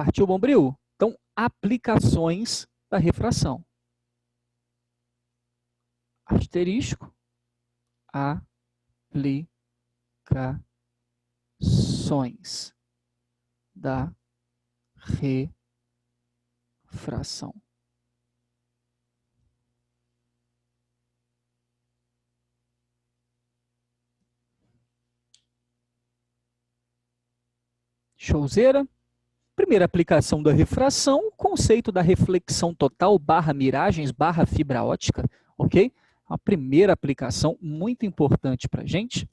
Partiu, Bombril? Então, aplicações da refração. Asterisco, aplicações da refração. Showzeira. Primeira aplicação da refração, conceito da reflexão total barra miragens barra fibra ótica, ok? A primeira aplicação muito importante para a gente,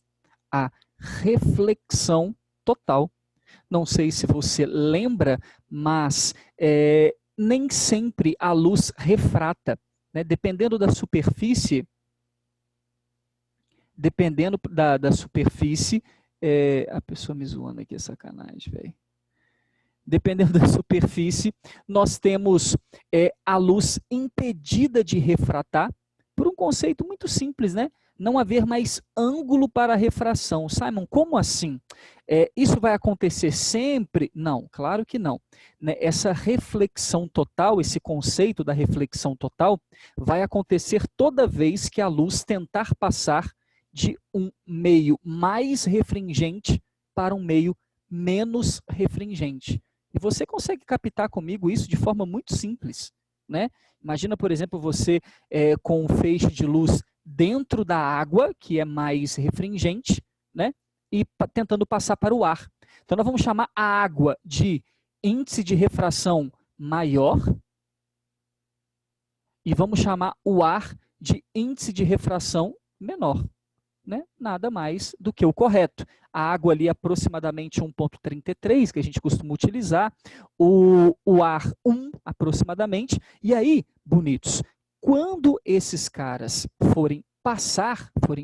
a reflexão total. Não sei se você lembra, mas nem sempre a luz refrata, né? Dependendo da superfície, a pessoa me zoando aqui, é sacanagem, velho. Dependendo da superfície, nós temos a luz impedida de refratar, por um conceito muito simples, né? Não haver mais ângulo para a refração. Simon, como assim? Isso vai acontecer sempre? Não, claro que não. Né? Essa reflexão total, esse conceito da reflexão total, vai acontecer toda vez que a luz tentar passar de um meio mais refringente para um meio menos refringente. E você consegue captar comigo isso de forma muito simples, né? Imagina, por exemplo, você com um feixe de luz dentro da água, que é mais refringente, né? E tentando passar para o ar. Então, nós vamos chamar a água de índice de refração maior e vamos chamar o ar de índice de refração menor. Né? Nada mais do que o correto. A água ali aproximadamente 1,33, que a gente costuma utilizar, o ar 1 aproximadamente, e aí, bonitos, quando esses caras forem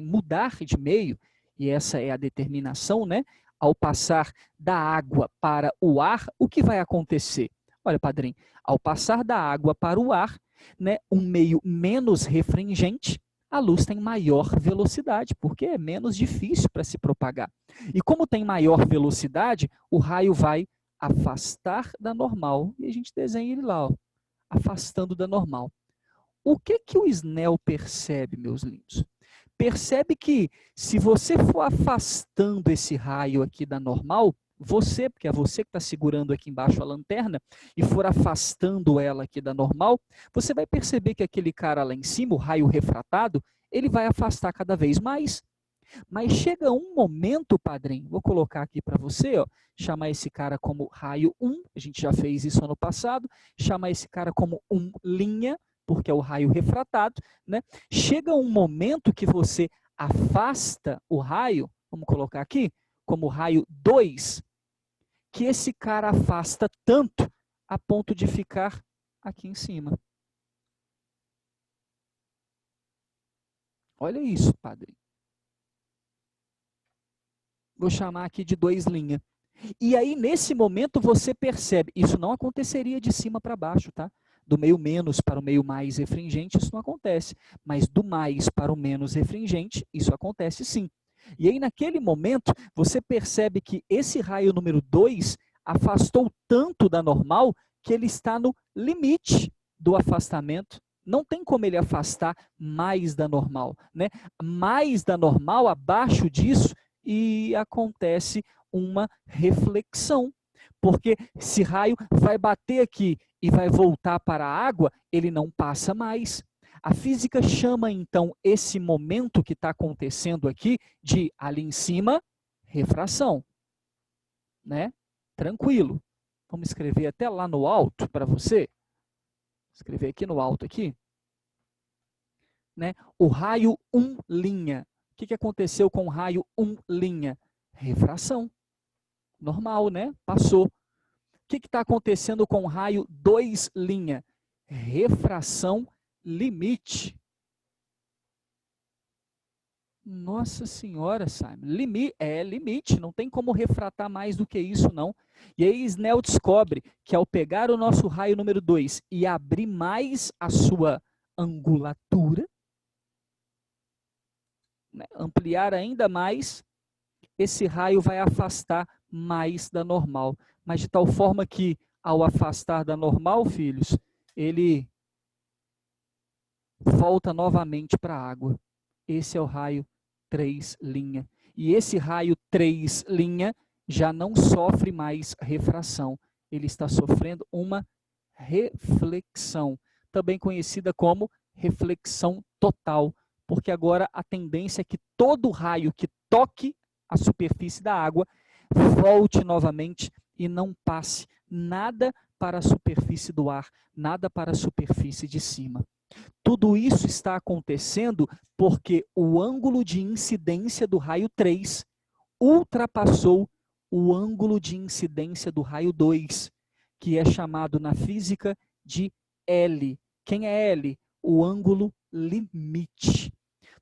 mudar de meio, e essa é a determinação, né? Ao passar da água para o ar, o que vai acontecer? Olha, padrinho, ao passar da água para o ar, né, um meio menos refringente, a luz tem maior velocidade, porque é menos difícil para se propagar. E como tem maior velocidade, o raio vai afastar da normal. E a gente desenha ele lá, ó, afastando da normal. O que o Snell percebe, meus lindos? Percebe que se você for afastando esse raio aqui da normal, porque é você que está segurando aqui embaixo a lanterna, e for afastando ela aqui da normal, você vai perceber que aquele cara lá em cima, o raio refratado, ele vai afastar cada vez mais. Mas chega um momento, padrinho, vou colocar aqui para você, ó, chamar esse cara como raio 1, a gente já fez isso ano passado, chamar esse cara como 1', porque é o raio refratado, né? Chega um momento que você afasta o raio, vamos colocar aqui, como raio 2, que esse cara afasta tanto a ponto de ficar aqui em cima. Olha isso, padre. Vou chamar aqui de 2'. E aí, nesse momento, você percebe, isso não aconteceria de cima para baixo, tá? Do meio menos para o meio mais refringente, isso não acontece. Mas do mais para o menos refringente, isso acontece sim. E aí, naquele momento, você percebe que esse raio número 2 afastou tanto da normal que ele está no limite do afastamento. Não tem como ele afastar mais da normal, né? Mais da normal, abaixo disso, e acontece uma reflexão. Porque se raio vai bater aqui e vai voltar para a água, ele não passa mais. A física chama, então, esse momento que está acontecendo aqui de, ali em cima, refração. Né? Tranquilo. Vamos escrever até lá no alto para você. Escrever aqui no alto aqui. Né? O raio 1'. O que aconteceu com o raio 1'? Refração. Normal, né? Passou. O que está acontecendo com o raio 2'? Refração limite. Nossa senhora, Simon. Limite, não tem como refratar mais do que isso, não. E aí Snell descobre que ao pegar o nosso raio número 2 e abrir mais a sua angulatura, né, ampliar ainda mais, esse raio vai afastar mais da normal. Mas de tal forma que ao afastar da normal, filhos, ele volta novamente para a água. Esse é o raio 3'. E esse raio 3' já não sofre mais refração. Ele está sofrendo uma reflexão, também conhecida como reflexão total, porque agora a tendência é que todo raio que toque a superfície da água volte novamente e não passe nada para a superfície do ar, nada para a superfície de cima. Tudo isso está acontecendo porque o ângulo de incidência do raio 3 ultrapassou o ângulo de incidência do raio 2, que é chamado na física de L. Quem é L? O ângulo limite.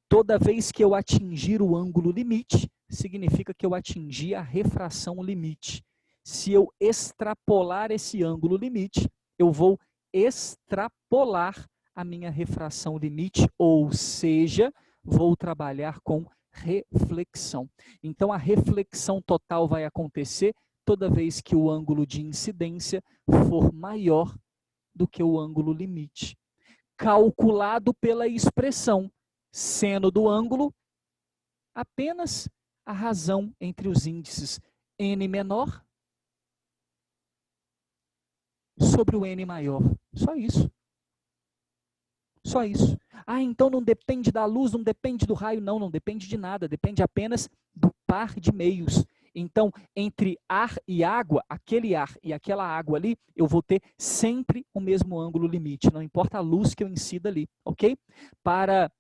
Toda vez que eu atingir o ângulo limite, significa que eu atingi a refração limite. Se eu extrapolar esse ângulo limite, eu vou extrapolar a minha refração limite, ou seja, vou trabalhar com reflexão. Então, a reflexão total vai acontecer toda vez que o ângulo de incidência for maior do que o ângulo limite, calculado pela expressão seno do ângulo, apenas a razão entre os índices n menor sobre o n maior. Só isso. Só isso. Ah, então não depende da luz, não depende do raio. Não, não depende de nada. Depende apenas do par de meios. Então, entre ar e água, aquele ar e aquela água ali, eu vou ter sempre o mesmo ângulo limite. Não importa a luz que eu incida ali, ok? Para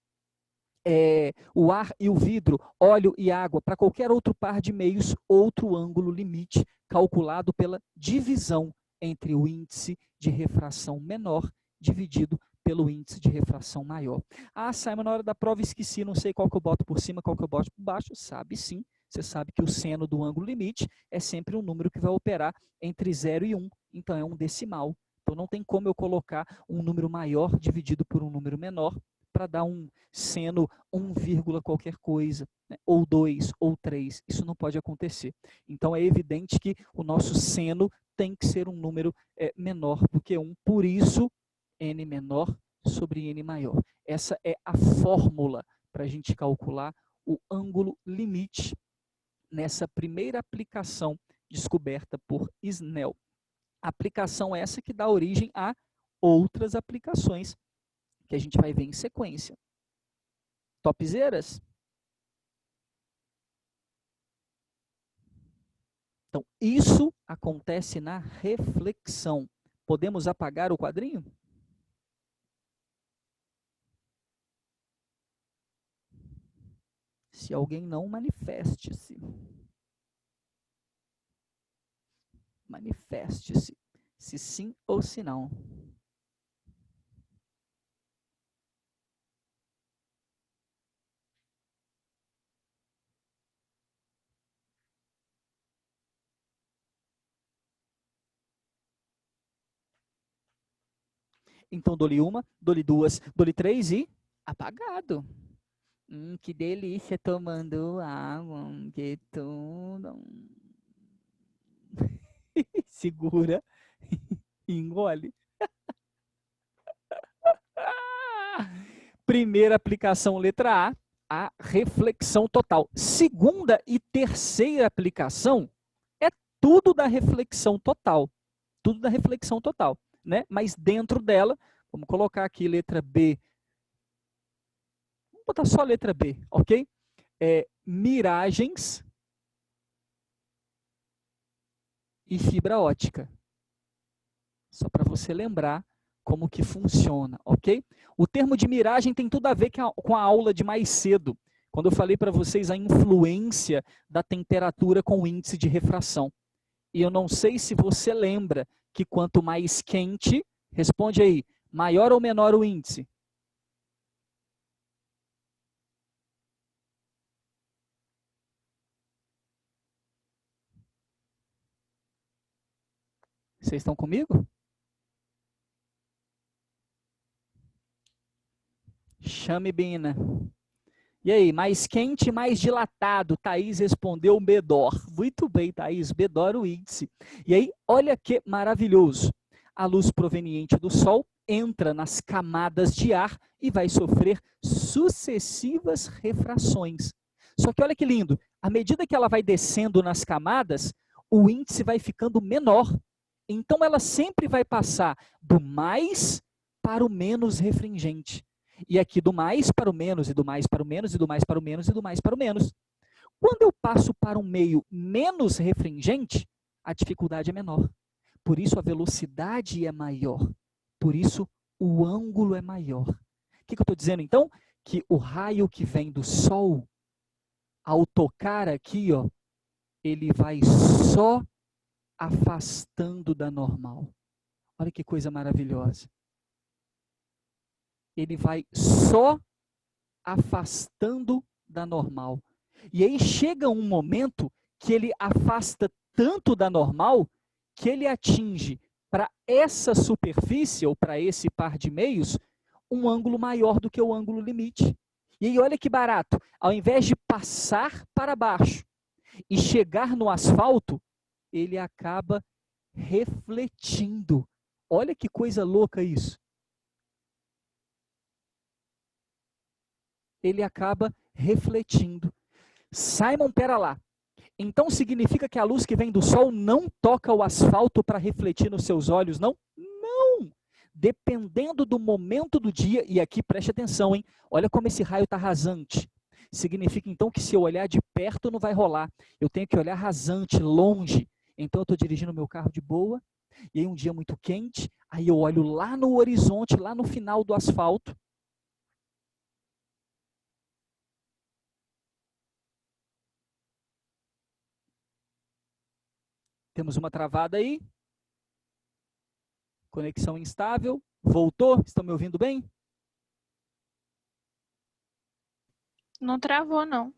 o ar e o vidro, óleo e água, para qualquer outro par de meios, outro ângulo limite, calculado pela divisão entre o índice de refração menor dividido pelo índice de refração maior. Ah, Simon, na hora da prova esqueci, não sei qual que eu boto por cima, qual que eu boto por baixo. Sabe sim, você sabe que o seno do ângulo limite é sempre um número que vai operar entre 0 e 1, então é um decimal. Então não tem como eu colocar um número maior dividido por um número menor para dar um seno 1, qualquer coisa, né? Ou 2, ou 3, isso não pode acontecer. Então é evidente que o nosso seno tem que ser um número menor do que 1, por isso n menor sobre n maior. Essa é a fórmula para a gente calcular o ângulo limite nessa primeira aplicação descoberta por Snell. Aplicação essa que dá origem a outras aplicações que a gente vai ver em sequência. Topzeiras? Então, isso acontece na reflexão. Podemos apagar o quadrinho? Se alguém não, manifeste-se. Manifeste-se. Se sim ou se não. Então, dou-lhe uma, dou-lhe duas, dou-lhe três e apagado. Que delícia tomando água, que tudo. Segura e engole. Primeira aplicação, letra A reflexão total. Segunda e terceira aplicação é tudo da reflexão total. Tudo da reflexão total, né? Mas dentro dela, vamos colocar aqui letra B. Vamos botar só a letra B, ok? Miragens e fibra ótica. Só para você lembrar como que funciona, ok? O termo de miragem tem tudo a ver com a aula de mais cedo, quando eu falei para vocês a influência da temperatura com o índice de refração. E eu não sei se você lembra que quanto mais quente, responde aí, maior ou menor o índice? Vocês estão comigo? Chame Bina. E aí, mais quente, mais dilatado? Thaís respondeu Bedor. Muito bem, Thaís, Bedor o índice. E aí, olha que maravilhoso. A luz proveniente do Sol entra nas camadas de ar e vai sofrer sucessivas refrações. Só que olha que lindo, à medida que ela vai descendo nas camadas, o índice vai ficando menor. Então ela sempre vai passar do mais para o menos refringente. E aqui do mais para o menos, e do mais para o menos, e do mais para o menos, e do mais para o menos. Quando eu passo para um meio menos refringente, a dificuldade é menor. Por isso a velocidade é maior. Por isso o ângulo é maior. O que eu estou dizendo então? Que o raio que vem do Sol, ao tocar aqui, ó, ele vai só afastando da normal. Olha que coisa maravilhosa. Ele vai só afastando da normal. E aí chega um momento que ele afasta tanto da normal que ele atinge para essa superfície, ou para esse par de meios, um ângulo maior do que o ângulo limite. E aí olha que barato, ao invés de passar para baixo e chegar no asfalto, ele acaba refletindo. Olha que coisa louca isso. Ele acaba refletindo. Simon, pera lá. Então significa que a luz que vem do Sol não toca o asfalto para refletir nos seus olhos, não? Não! Dependendo do momento do dia, e aqui preste atenção, hein? Olha como esse raio está rasante. Significa então que se eu olhar de perto não vai rolar. Eu tenho que olhar rasante, longe. Então eu estou dirigindo meu carro de boa, e aí um dia muito quente, aí eu olho lá no horizonte, lá no final do asfalto. Temos uma travada aí. Conexão instável. Voltou? Estão me ouvindo bem? Não travou, não.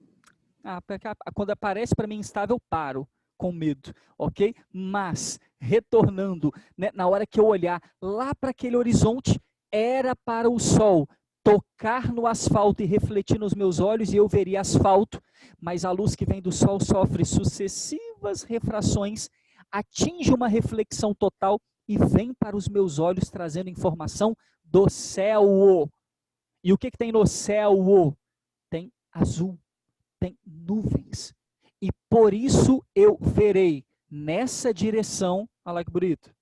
Quando aparece para mim instável, paro com medo, ok? Mas, retornando, né, na hora que eu olhar lá para aquele horizonte, era para o sol tocar no asfalto e refletir nos meus olhos e eu veria asfalto, mas a luz que vem do sol sofre sucessivas refrações, atinge uma reflexão total e vem para os meus olhos trazendo informação do céu. E o que tem no céu? Tem azul, tem nuvens. E por isso eu verei nessa direção, olha lá que bonito.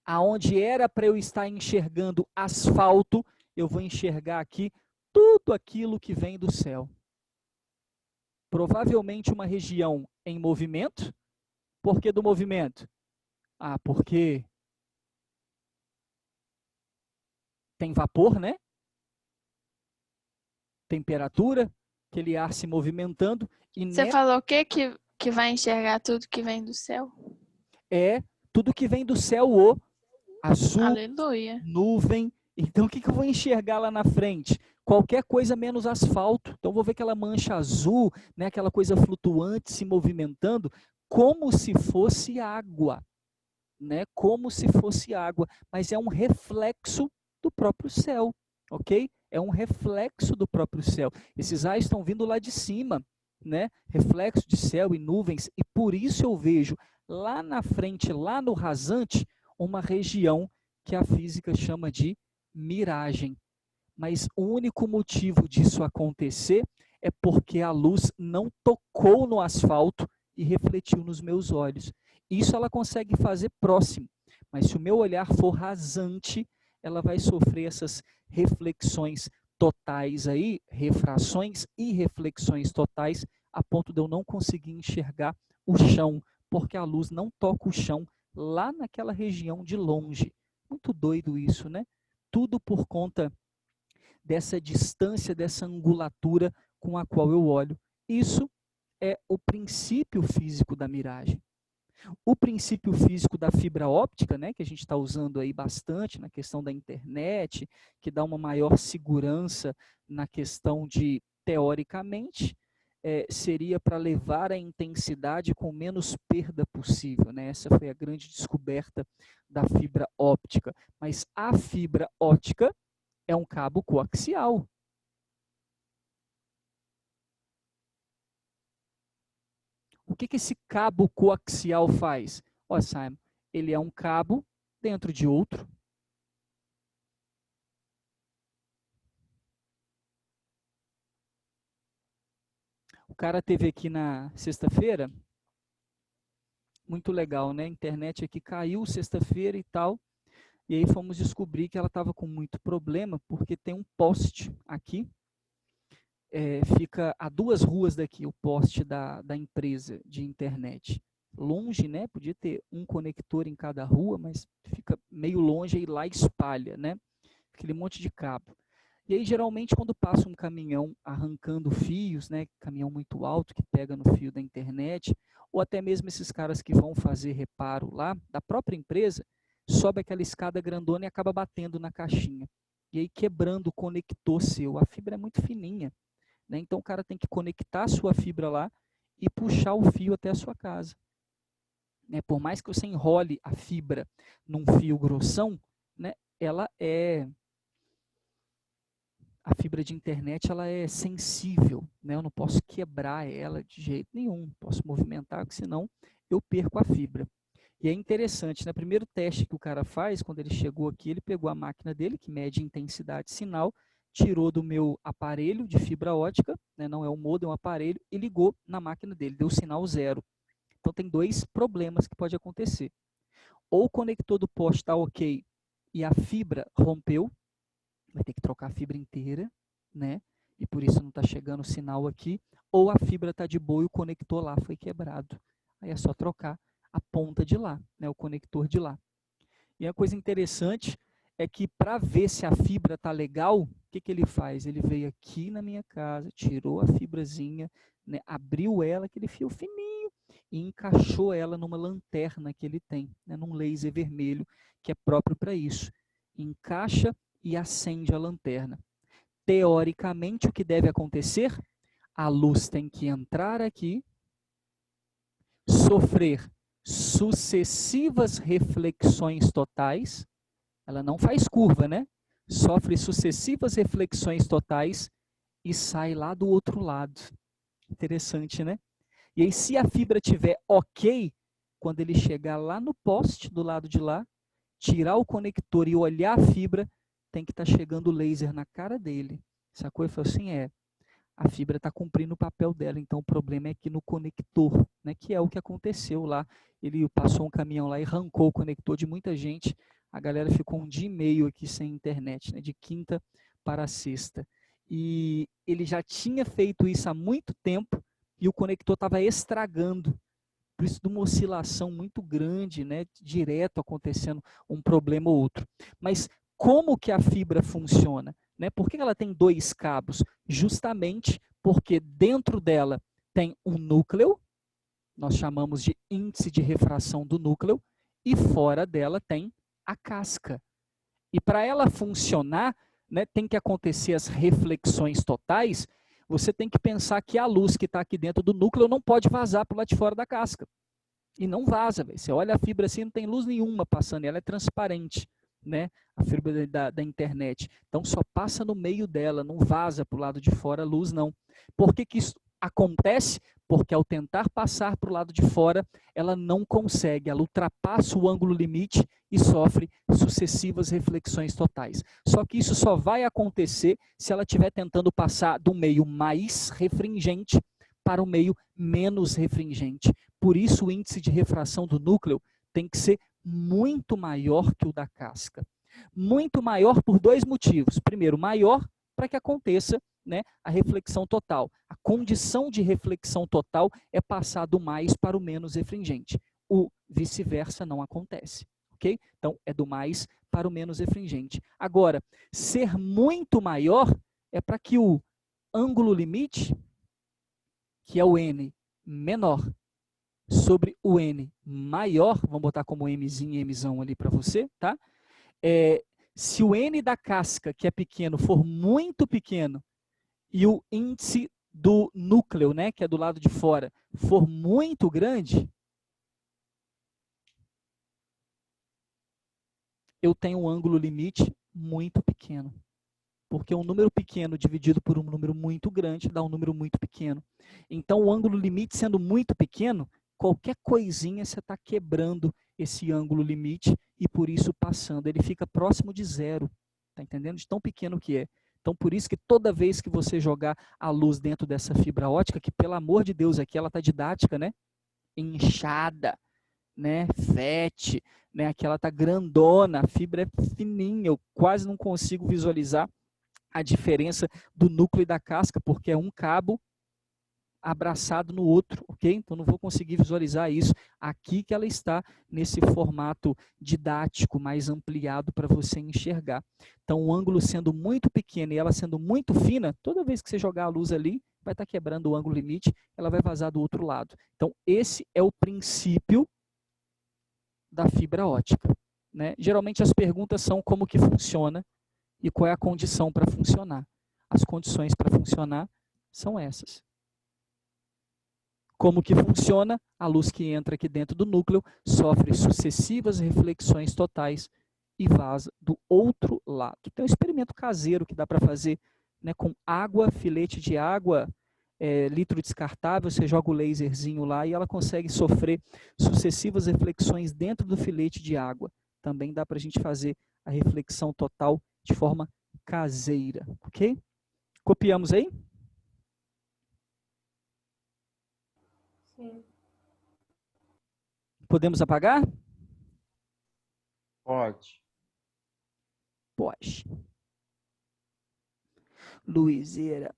Aonde era para eu estar enxergando asfalto, eu vou enxergar aqui tudo aquilo que vem do céu. Provavelmente uma região em movimento. Por que do movimento? Porque tem vapor, né? Temperatura, aquele ar se movimentando. E Você falou o quê? Que vai enxergar tudo que vem do céu? É tudo que vem do céu, azul, Aleluia. nuvem. Então, o que eu vou enxergar lá na frente? Qualquer coisa menos asfalto. Então, vou ver aquela mancha azul, né, aquela coisa flutuante se movimentando, como se fosse água. Né, como se fosse água. Mas é um reflexo do próprio céu. Ok? É um reflexo do próprio céu. Esses raios estão vindo lá de cima. Né? Reflexo de céu e nuvens. E por isso eu vejo lá na frente, lá no rasante, uma região que a física chama de miragem. Mas o único motivo disso acontecer é porque a luz não tocou no asfalto e refletiu nos meus olhos. Isso ela consegue fazer próximo, mas se o meu olhar for rasante, ela vai sofrer essas reflexões totais aí, refrações e reflexões totais, a ponto de eu não conseguir enxergar o chão, porque a luz não toca o chão lá naquela região de longe. Muito doido isso, né? Tudo por conta dessa distância, dessa angulatura com a qual eu olho. Isso é o princípio físico da miragem. O princípio físico da fibra óptica, né, que a gente está usando aí bastante na questão da internet, que dá uma maior segurança na questão de, teoricamente, seria para levar a intensidade com menos perda possível. Né? Essa foi a grande descoberta da fibra óptica. Mas a fibra óptica É um cabo coaxial. O que esse cabo coaxial faz? Ó, Simon, ele é um cabo dentro de outro. O cara teve aqui na sexta-feira, muito legal, né? A internet aqui caiu sexta-feira e tal. E aí fomos descobrir que ela estava com muito problema, porque tem um poste aqui, fica a 2 ruas daqui, o poste da empresa de internet. Longe, né? Podia ter um conector em cada rua, mas fica meio longe e lá espalha, né? Aquele monte de cabo. E aí, geralmente, quando passa um caminhão arrancando fios, né, caminhão muito alto que pega no fio da internet, ou até mesmo esses caras que vão fazer reparo lá, da própria empresa, sobe aquela escada grandona e acaba batendo na caixinha. E aí quebrando o conector seu. A fibra é muito fininha, né? Então o cara tem que conectar a sua fibra lá e puxar o fio até a sua casa. Né? Por mais que você enrole a fibra num fio grossão, né, ela é... A fibra de internet ela é sensível, né? Eu não posso quebrar ela de jeito nenhum, posso movimentar, porque senão eu perco a fibra. E é interessante, né? O primeiro teste que o cara faz, quando ele chegou aqui, ele pegou a máquina dele, que mede intensidade de sinal, tirou do meu aparelho de fibra ótica, né? Não é um modem, é um aparelho, e ligou na máquina dele, deu sinal 0. Então tem 2 problemas que pode acontecer. Ou o conector do poste está ok e a fibra rompeu, vai ter que trocar a fibra inteira, né? E por isso não está chegando o sinal aqui, ou a fibra está de boa e o conector lá foi quebrado. Aí é só trocar a ponta de lá, né? O conector de lá. E a coisa interessante é que para ver se a fibra está legal, o que ele faz? Ele veio aqui na minha casa, tirou a fibrazinha, né? Abriu ela, aquele fio fininho, e encaixou ela numa lanterna que ele tem, né? Num laser vermelho, que é próprio para isso. Encaixa e acende a lanterna. Teoricamente, o que deve acontecer? A luz tem que entrar aqui, sofrer sucessivas reflexões totais, ela não faz curva, né? Sofre sucessivas reflexões totais e sai lá do outro lado. Interessante, né? E aí, se a fibra tiver ok, quando ele chegar lá no poste do lado de lá, tirar o conector e olhar a fibra, tem que estar chegando o laser na cara dele. Sacou? Ele falou assim, a fibra está cumprindo o papel dela, então o problema é aqui no conector, né, que é o que aconteceu lá. Ele passou um caminhão lá e arrancou o conector de muita gente, a galera ficou um dia e meio aqui sem internet, né, de quinta para sexta. E ele já tinha feito isso há muito tempo e o conector estava estragando, por isso de uma oscilação muito grande, né, direto acontecendo um problema ou outro. Mas como que a fibra funciona? Né? Por que ela tem 2 cabos? Justamente porque dentro dela tem um núcleo, nós chamamos de índice de refração do núcleo, e fora dela tem a casca. E para ela funcionar, né, tem que acontecer as reflexões totais. Você tem que pensar que a luz que está aqui dentro do núcleo não pode vazar para o lado de fora da casca. E não vaza, véio. Você olha a fibra assim, não tem luz nenhuma passando, ela é transparente, né? A fibra da internet. Então só passa no meio dela, não vaza para o lado de fora a luz, não. Por que que isso acontece? Porque ao tentar passar para o lado de fora, ela não consegue, ela ultrapassa o ângulo limite e sofre sucessivas reflexões totais. Só que isso só vai acontecer se ela estiver tentando passar do meio mais refringente para o meio menos refringente. Por isso o índice de refração do núcleo tem que ser muito maior que o da casca. Muito maior por 2 motivos. Primeiro, maior para que aconteça, né, a reflexão total. A condição de reflexão total é passar do mais para o menos refringente. O vice-versa não acontece. Okay? Então, é do mais para o menos refringente. Agora, ser muito maior é para que o ângulo limite, que é o N menor, sobre o N maior, vamos botar como Mzinho e Mzão ali para você, tá? Se o N da casca, que é pequeno, for muito pequeno, e o índice do núcleo, né, que é do lado de fora, for muito grande, eu tenho um ângulo limite muito pequeno. Porque um número pequeno dividido por um número muito grande dá um número muito pequeno. Então, o ângulo limite sendo muito pequeno, qualquer coisinha você está quebrando esse ângulo limite e por isso passando. Ele fica próximo de zero. Está entendendo? De tão pequeno que é. Então, por isso que toda vez que você jogar a luz dentro dessa fibra ótica, que pelo amor de Deus, aqui ela está didática, né? Inchada, né? FET, né? Aqui ela está grandona, a fibra é fininha, eu quase não consigo visualizar a diferença do núcleo e da casca, porque é um cabo abraçado no outro, ok? Então não vou conseguir visualizar isso. Aqui que ela está nesse formato didático mais ampliado para você enxergar. Então o ângulo sendo muito pequeno e ela sendo muito fina, toda vez que você jogar a luz ali, vai estar quebrando o ângulo limite, ela vai vazar do outro lado. Então esse é o princípio da fibra ótica, né? Geralmente as perguntas são como que funciona e qual é a condição para funcionar. As condições para funcionar são essas. Como que funciona? A luz que entra aqui dentro do núcleo sofre sucessivas reflexões totais e vaza do outro lado. Tem um experimento caseiro que dá para fazer, né, com água, filete de água, litro descartável, você joga o laserzinho lá e ela consegue sofrer sucessivas reflexões dentro do filete de água. Também dá para a gente fazer a reflexão total de forma caseira, ok? Copiamos aí? Sim. Podemos apagar? Pode. Pode. Luizeira,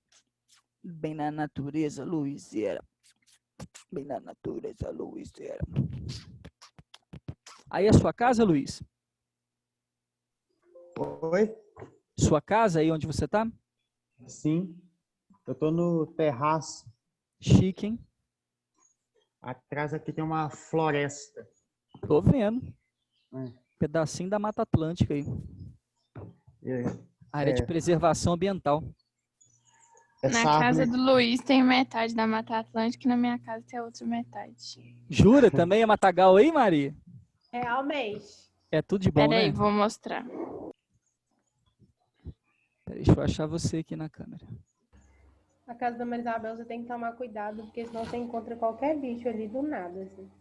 bem na natureza, Luizeira. Bem na natureza, Luizeira. Aí é sua casa, Luiz? Oi? Sua casa aí onde você está? Sim. Eu tô no terraço. Chique, hein? Atrás aqui tem uma floresta. Tô vendo. É. Pedacinho da Mata Atlântica aí. Área de É. preservação ambiental. Essa Na casa árvore- do Luiz tem metade da Mata Atlântica e na minha casa tem a outra metade. Jura? Também é matagal aí, Maria? Realmente. É tudo de bom, Pera aí, né? vou mostrar. Peraí, deixa eu achar você aqui na câmera. Na casa da Maria Isabel você tem que tomar cuidado, porque senão você encontra qualquer bicho ali do nada, assim.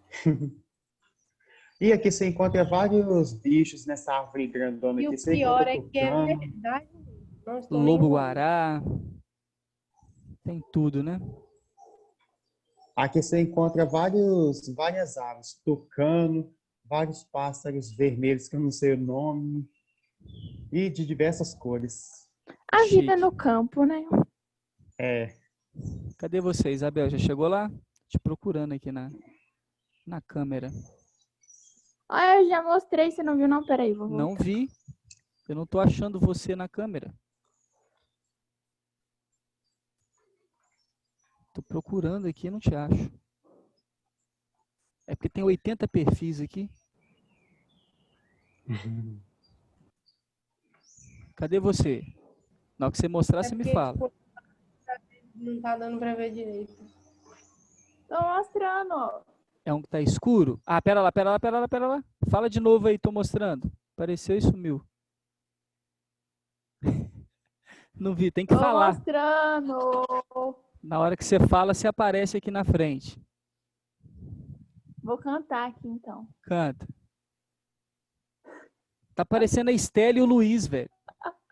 E aqui você encontra vários bichos nessa árvore grandona E aqui. o Você pior encontra é que é tucano. verdade. Não estou nem Lobo-guará. Tem tudo, né? Aqui você encontra várias aves. Tucano, vários pássaros vermelhos que eu não sei o nome. E de diversas cores. A vida Chique. no campo, né? É. Cadê você, Isabel? Já chegou lá? Te procurando aqui na câmera. Ah, eu já mostrei, você não viu não? Pera aí, vou voltar. Não vi. Eu não tô achando você na câmera. Tô procurando aqui e não te acho. É porque tem 80 perfis aqui. Cadê você? Na hora que você mostrar, É você me porque, fala. tipo, não tá dando pra ver direito. Tô mostrando, ó. É um que tá escuro? Ah, pera lá, pera lá, pera lá, pera lá. Fala de novo aí, tô mostrando. Apareceu e sumiu. Não vi, tem que Tô falar. mostrando. Na hora que você fala, você aparece aqui na frente. Vou cantar aqui, então. Canta. Tá aparecendo a Estela e o Luiz, velho.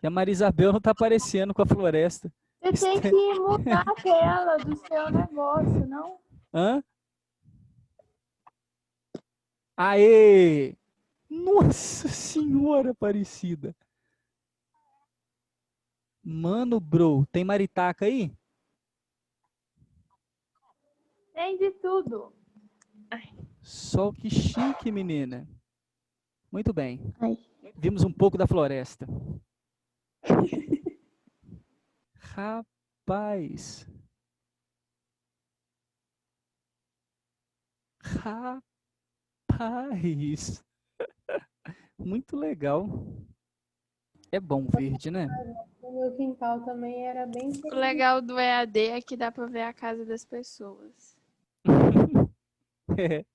E a Maria Isabel não tá aparecendo com a floresta. Você tem que mudar a tela do seu negócio, não? Hã? Aê! Nossa Senhora Aparecida. Mano, bro, tem maritaca aí? Tem de tudo. Só que chique, menina. Muito bem. Ai. Vimos um pouco da floresta. Rapaz. Rapaz. Muito legal. É bom verde, né? O meu quintal também era bem O legal do EAD é que dá pra ver a casa das pessoas. É.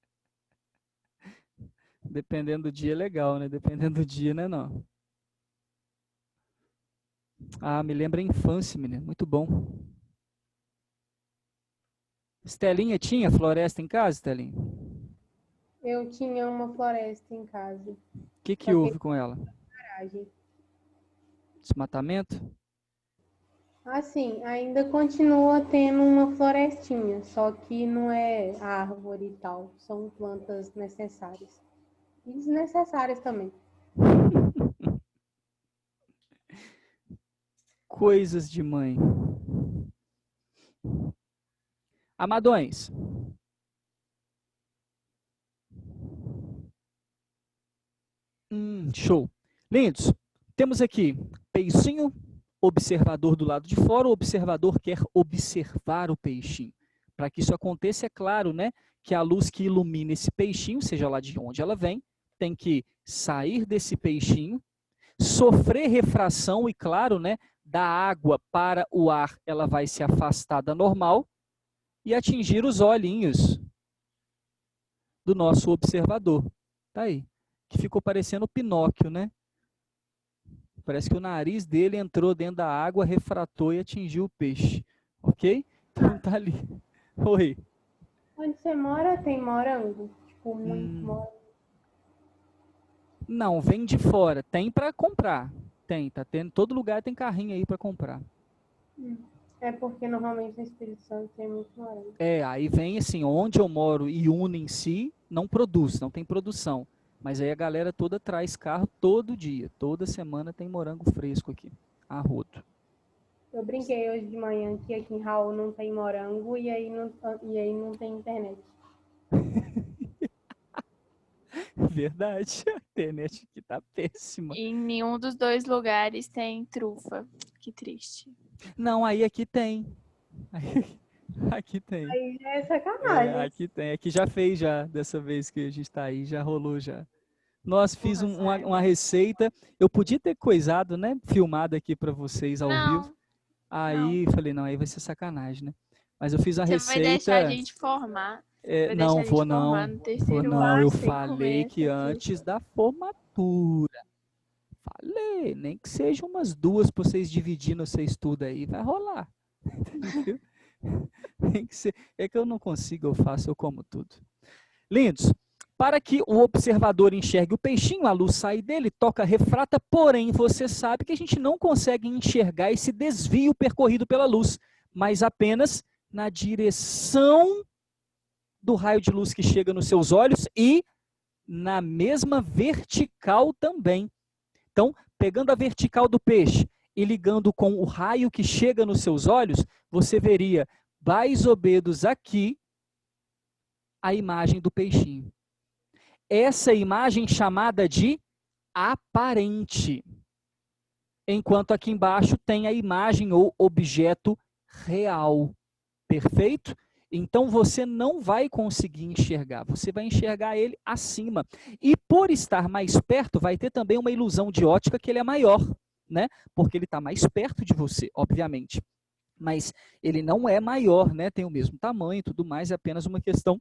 Dependendo do dia é legal, né? Dependendo do dia, né, não. Ah, me lembra a infância, menino. Muito bom. Estelinha tinha floresta em casa, Estelinha? O Eu tinha uma floresta em casa, que só que houve com ela? garagem. Desmatamento? Assim, ainda continua tendo uma florestinha, só que não é árvore e tal, são plantas necessárias. E desnecessárias também. Coisas de mãe. Amadões. Show. Lindos. Temos aqui peixinho, observador do lado de fora. O observador quer observar o peixinho. Para que isso aconteça, é claro, né, que a luz que ilumina esse peixinho, seja lá de onde ela vem, tem que sair desse peixinho, sofrer refração e, claro, né, da água para o ar, ela vai se afastar da normal e atingir os olhinhos do nosso observador. Tá aí. Que ficou parecendo o Pinóquio, né? Parece que o nariz dele entrou dentro da água, refratou e atingiu o peixe. Ok? Então tá ali. Oi. Onde você mora tem morango? Tipo, muito Hum, morango. não, vem de fora. Tem para comprar. Tem, tá tendo. Todo lugar tem carrinho aí para comprar. É porque normalmente no Espírito Santo tem muito morango. É, aí vem assim, onde eu moro, Iuna em si, não produz, não tem produção. Mas aí a galera toda traz carro todo dia. Toda semana tem morango fresco aqui. A rodo. Eu brinquei hoje de manhã que aqui em Raul não tem morango e aí não tem internet. Verdade. A internet aqui tá péssima. E em nenhum dos dois lugares tem trufa. Que triste. Não, aí aqui tem. Aqui tem. Aí já é É, sacanagem. aqui tem. Aqui já fez já, dessa vez que a gente está aí, já rolou já. Nós fiz uma receita, eu podia ter coisado, né, filmado aqui para vocês ao vivo. Aí falei, não, aí vai ser sacanagem, né? Mas eu fiz a Você vai deixar a receita, gente formar. Vai deixar não, a gente formar no vou terceiro não, ano eu sem falei comer que essa antes trufa. da formatura. Falei, nem que seja umas duas para vocês dividindo você estuda aí, vai rolar. Entendeu? Tem que ser, é que eu não consigo, eu faço, eu como tudo. Lindos, para que o observador enxergue o peixinho, a luz sai dele, toca, refrata, porém você sabe que a gente não consegue enxergar esse desvio percorrido pela luz, mas apenas na direção do raio de luz que chega nos seus olhos e na mesma vertical também. Então, pegando a vertical do peixe e ligando com o raio que chega nos seus olhos, você veria mais ou menos aqui a imagem do peixinho. Essa imagem chamada de aparente. Enquanto aqui embaixo tem a imagem ou objeto real. Perfeito? Então você não vai conseguir enxergar, você vai enxergar ele acima. E por estar mais perto, vai ter também uma ilusão de ótica que ele é maior, né? Porque ele está mais perto de você, obviamente. Mas ele não é maior, né? Tem o mesmo tamanho e tudo mais, é apenas uma questão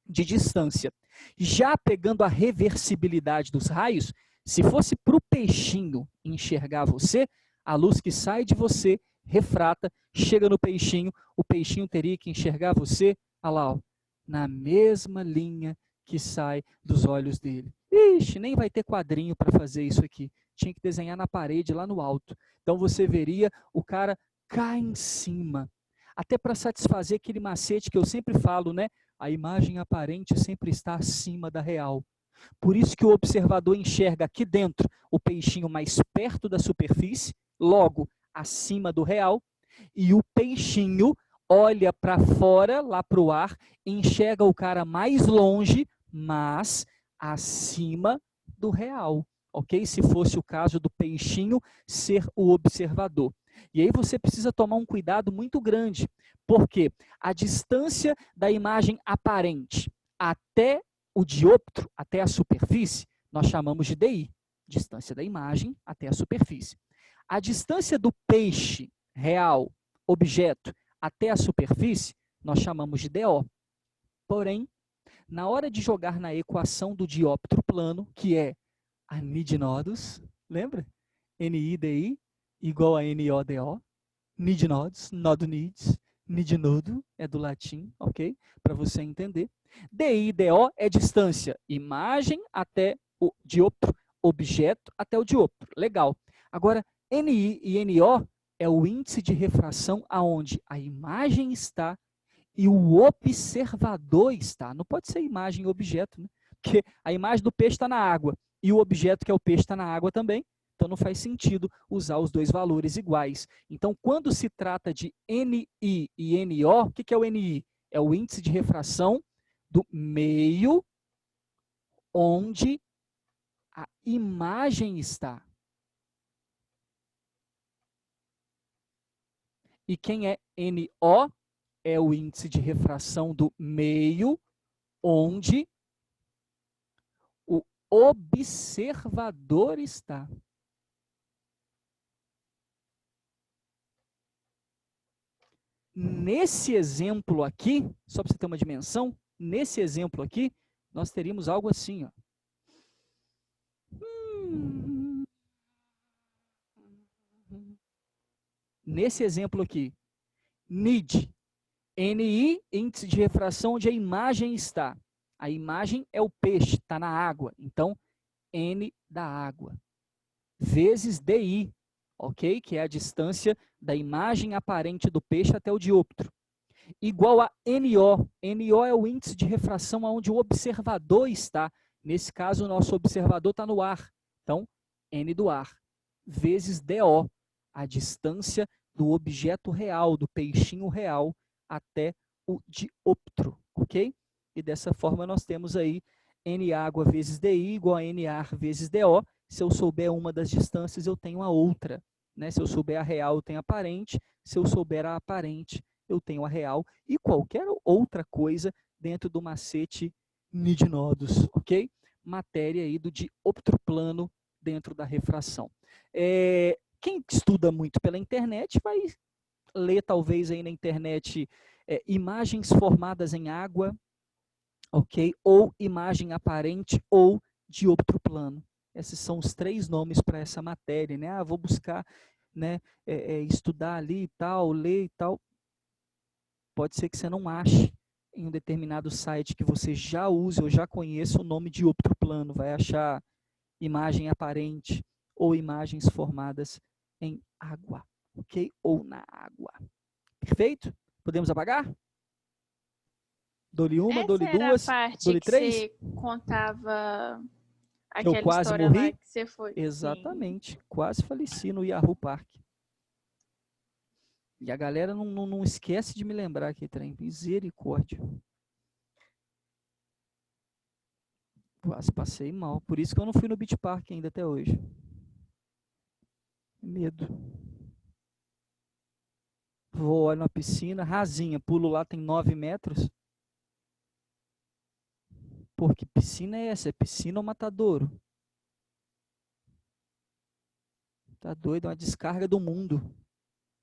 de distância. Já pegando a reversibilidade dos raios, se fosse para o peixinho enxergar você, a luz que sai de você refrata, chega no peixinho, o peixinho teria que enxergar você, olha lá, ó, na mesma linha que sai dos olhos dele. Ixi, nem vai ter quadrinho para fazer isso aqui. Tinha que desenhar na parede, lá no alto. Então você veria o cara cá em cima. Até para satisfazer aquele macete que eu sempre falo, né? A imagem aparente sempre está acima da real. Por isso que o observador enxerga aqui dentro o peixinho mais perto da superfície, logo acima do real, e o peixinho olha para fora, lá para o ar, enxerga o cara mais longe, mas acima do real, ok? Se fosse o caso do peixinho ser o observador. E aí você precisa tomar um cuidado muito grande, porque a distância da imagem aparente até o diôptro, até a superfície, nós chamamos de DI, distância da imagem até a superfície. A distância do peixe real, objeto, até a superfície, nós chamamos de DO. Porém, na hora de jogar na equação do dióptro plano, que é a Ni de Nodus, lembra? NI, DI, igual a NODO, need nodes, node needs, need nodo, é do latim, ok? Para você entender. DI e DO é distância, imagem até o dioptro, objeto até o dioptro, legal. Agora, NI e NO é o índice de refração aonde a imagem está e o observador está. Não pode ser imagem e objeto, né? Porque a imagem do peixe está na água e o objeto, que é o peixe, está na água também. Então, não faz sentido usar os dois valores iguais. Então, quando se trata de NI e NO, o que é o NI? É o índice de refração do meio onde a imagem está. E quem é NO? É o índice de refração do meio onde o observador está. Nesse exemplo aqui, só para você ter uma dimensão, nesse exemplo aqui, nós teríamos algo assim, ó. Nesse exemplo aqui, need, NI, índice de refração onde a imagem está. A imagem é o peixe, está na água. Então, N da água. Vezes DI, ok? Que é a distância da imagem aparente do peixe até o dioptro. Igual a NO. NO é o índice de refração onde o observador está. Nesse caso, o nosso observador está no ar. Então, N do ar. Vezes DO, a distância do objeto real, do peixinho real, até o dioptro, ok? E dessa forma nós temos aí N água vezes DI igual a N ar vezes DO. Se eu souber uma das distâncias, eu tenho a outra. Né? Se eu souber a real, eu tenho a aparente. Se eu souber a aparente, eu tenho a real. E qualquer outra coisa dentro do macete NID nodos, ok? Matéria aí do dioptro plano dentro da refração. Quem estuda muito pela internet vai ler talvez aí na internet imagens formadas em água, ok? Ou imagem aparente ou dioptro plano. Esses são os três nomes para essa matéria, né? Ah, vou buscar, né, estudar ali e tal, ler e tal. Pode ser que você não ache em um determinado site que você já use ou já conheça o nome dioptro plano. Vai achar imagem aparente ou imagens formadas em água, ok? Ou na água. Perfeito? Podemos apagar? Dou-lhe uma, dou-lhe duas, dou-lhe três? Você contava Eu aquela quase história morri? lá que você foi. Exatamente. Quase faleci no Yahoo Park. E a galera não esquece de me lembrar aqui, trem. Misericórdia. Quase passei mal. Por isso que eu não fui no Beach Park ainda até hoje. Medo. Vou olhar na piscina, rasinha, pulo lá, tem 9 metros. Pô, que piscina é essa? É piscina ou matadouro? Tá doido, é uma descarga do mundo.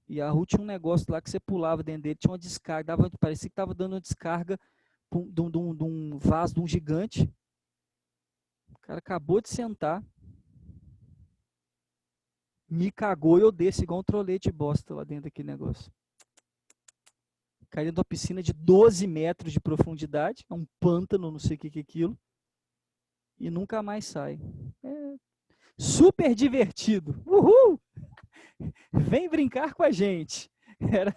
E a rua tinha um negócio lá que você pulava dentro dele, tinha uma descarga, parecia que tava dando uma descarga de um vaso de um gigante. O cara acabou de sentar, me cagou e eu desço igual um trolete bosta lá dentro daquele negócio. Caí dentro de uma piscina de 12 metros de profundidade, é um pântano, não sei o que é aquilo, e nunca mais sai. É super divertido. Uhul! Vem brincar com a gente. Era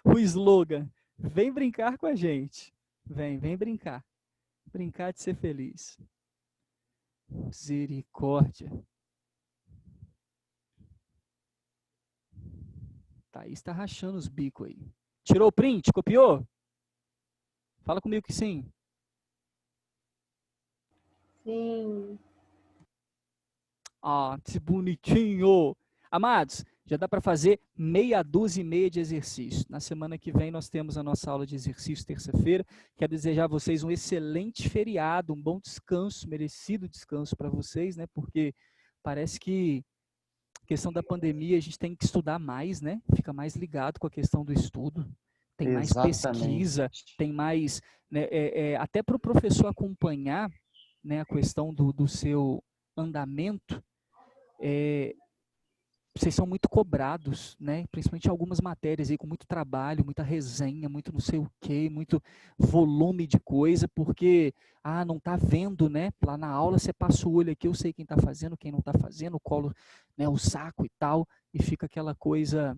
o slogan. Vem brincar com a gente. Vem brincar. Brincar de ser feliz. Misericórdia. Thaís está rachando os bicos aí. Tirou o print? Copiou? Fala comigo que sim. Sim. Ah, que bonitinho. Amados, já dá para fazer meia dúzia e meia de exercício. Na semana que vem nós temos a nossa aula de exercício, terça-feira. Quero desejar a vocês um excelente feriado, um bom descanso, merecido descanso para vocês, né? Porque parece que a questão da pandemia a gente tem que estudar mais, né? Fica mais ligado com a questão do estudo. Tem mais pesquisa, tem mais, né, até para o professor acompanhar, né, a questão do seu andamento, vocês são muito cobrados, né? Principalmente em algumas matérias aí com muito trabalho, muita resenha, muito não sei o quê, muito volume de coisa, porque não tá vendo, né? Lá na aula você passa o olho aqui, eu sei quem tá fazendo, quem não tá fazendo, colo, né, o saco e tal, e fica aquela coisa